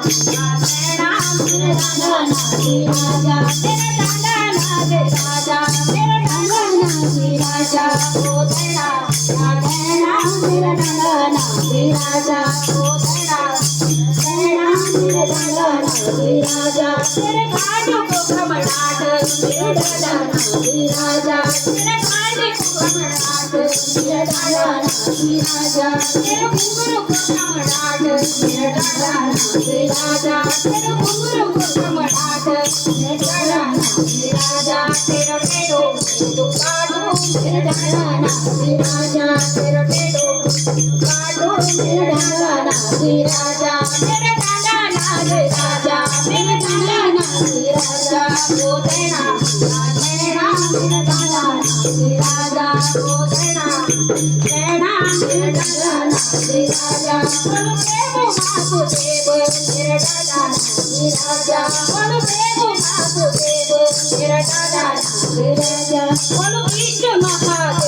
तेरे राजा तेरे डांडा नाग राजा तेरे डांडा नाग राजा ओ तेरा तेरा डांडा नाग राजा ओ तेरा तेरे डांडा नाग राजा तेरे कांटों को घमंडाट तेरे डांडा नाग राजा तेरे कांटे को घमंडाट तेरे डांडा नाग राजा तेरे घुंघरू को घमंडाट तेरे डांडा नाग राजा तेरे घुंघरू को घमंडाट तेरे डांडा नाग राजा तेरा टेढ़ो काटो तेरे डांडा नाग राजा तेरा टेढ़ो काटो तेरे डांडा नाग राजा तेरे डांडा नाग राजा तेरे डांडा नाग राजा ओ तेरा तेरा तेरे डांडा नाग राजा ओ तेरा तेरा तेरे डांडा नाग राजा बोलो देवो वासुदेव तेरे डांडा नाग राजा बोलो देवो वासुदेव तेरे डांडा नाग राजा बोलो विष्णु महादेव